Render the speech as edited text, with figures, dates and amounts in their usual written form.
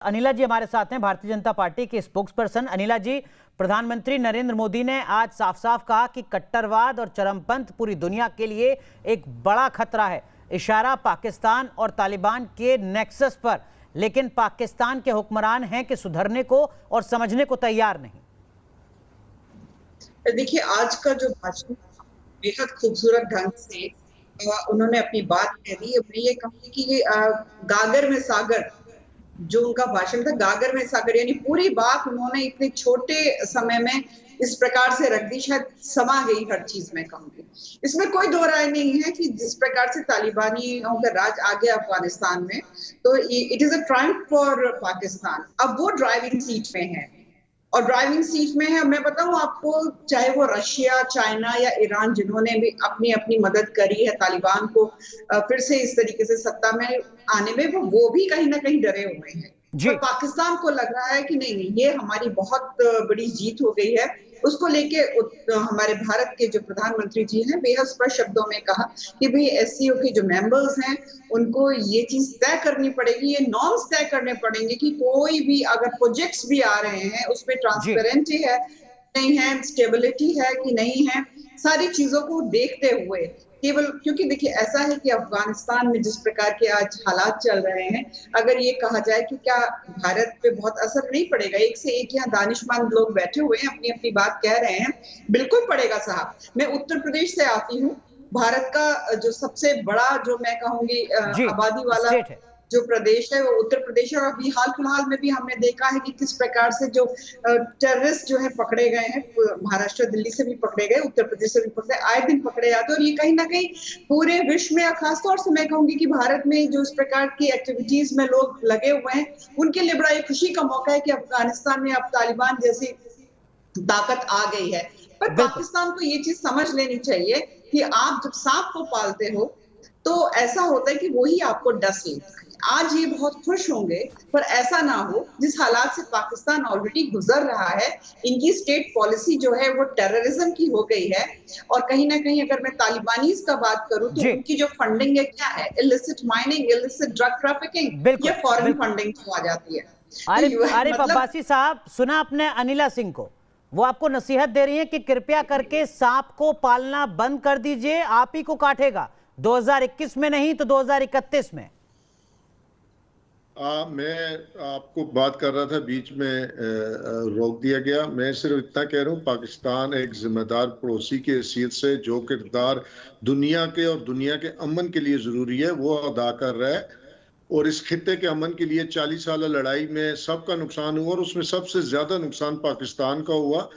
अनिला जी हमारे साथ हैं, भारतीय जनता पार्टी के स्पोक्स पर्सन। अनिला जी, प्रधानमंत्री नरेंद्र मोदी ने आज साफ साफ कहा कि कट्टरवाद और चरमपंथ पूरी दुनिया के लिए एक बड़ा खतरा है। इशारा पाकिस्तान और तालिबान के नेक्सस पर, लेकिन पाकिस्तान के हुक्मरान हैं कि सुधरने को और समझने को तैयार नहीं। देखिए, आज का जो भाषण बेहद खूबसूरत ढंग से उन्होंने अपनी बात कह दी। मैं ये कहूँगी कि गागर में सागर, जो उनका भाषण था, गागर में सागर, यानी पूरी बात उन्होंने इतने छोटे समय में इस प्रकार से रख दी, शायद समा गई हर चीज। मैं कहूँगी इसमें कोई दो राय नहीं है कि जिस प्रकार से तालिबानियों का राज आ गया अफगानिस्तान में, तो it is a Triumph for Pakistan. अब वो ड्राइविंग सीट में है, और ड्राइविंग सीट में है। मैं बताऊं आपको, चाहे वो रशिया, चाइना या ईरान, जिन्होंने भी अपनी अपनी मदद करी है तालिबान को फिर से इस तरीके से सत्ता में आने में, वो भी कहीं ना कहीं डरे हुए हैं। पर पाकिस्तान को लग रहा है कि नहीं नहीं, ये हमारी बहुत बड़ी जीत हो गई है। उसको लेके हमारे भारत के जो प्रधानमंत्री जी हैं, बेहद स्पष्ट शब्दों में कहा कि भाई एससीओ के जो मेंबर्स हैं, उनको ये चीज तय करनी पड़ेगी, ये नॉर्म्स तय करने पड़ेंगे कि कोई भी अगर प्रोजेक्ट्स भी आ रहे हैं उसमें ट्रांसपेरेंसी है नहीं है, स्टेबिलिटी है कि नहीं है, सारी चीजों को देखते हुए केवल, क्योंकि देखिए ऐसा है कि अफगानिस्तान में जिस प्रकार के आज हालात चल रहे हैं, अगर ये कहा जाए कि क्या भारत पे बहुत असर नहीं पड़ेगा, एक से एक यहाँ दानिशमंद लोग बैठे हुए हैं, अपनी अपनी बात कह रहे हैं, बिल्कुल पड़ेगा साहब। मैं उत्तर प्रदेश से आती हूँ, भारत का जो सबसे बड़ा, जो मैं कहूंगी आबादी वाला जो प्रदेश है वो उत्तर प्रदेश है। और अभी हाल फिलहाल में भी हमने देखा है कि किस प्रकार से जो टेररिस्ट जो है पकड़े गए हैं, महाराष्ट्र, दिल्ली से भी पकड़े गए, उत्तर प्रदेश से भी पकड़े, आए दिन पकड़े जाते हैं। और ये कहीं ना कहीं पूरे विश्व में, खासतौर से मैं कहूंगी कि भारत में जो इस प्रकार की एक्टिविटीज में लोग लगे हुए हैं, उनके लिए बड़ा खुशी का मौका है कि अफगानिस्तान में अब तालिबान जैसी ताकत आ गई है। पर पाकिस्तान को ये चीज समझ लेनी चाहिए कि आप जब सांप को पालते हो तो ऐसा होता है कि वही आपको डस लेता है। आज ये बहुत खुश होंगे, पर ऐसा ना हो। जिस हालात से पाकिस्तान ऑलरेडी गुजर रहा है, इनकी स्टेट पॉलिसी जो है वो टेररिज्म की हो गई है। और कहीं ना कहीं अगर मैं तालिबानीज का बात करूं तो उनकी जो फंडिंग है, क्या है, illicit mining, illicit drug trafficking या फॉरेन फंडिंग आ जाती है। आरिफ अब्बासी साहब, सुना आपने अनिला सिंह को, वो आपको नसीहत दे रही है कि कृपया करके सांप को पालना बंद कर दीजिए, आप ही को काटेगा, 2021 में नहीं तो 2031 में। मैं आपको बात कर रहा था, बीच में रोक दिया गया। मैं सिर्फ इतना कह रहा हूँ, पाकिस्तान एक जिम्मेदार पड़ोसी की हैसियत से जो किरदार दुनिया के और दुनिया के अमन के लिए जरूरी है वो अदा कर रहा है। और इस खित्ते के अमन के लिए 40 साल लड़ाई में सबका नुकसान हुआ और उसमें सबसे ज्यादा नुकसान पाकिस्तान का हुआ।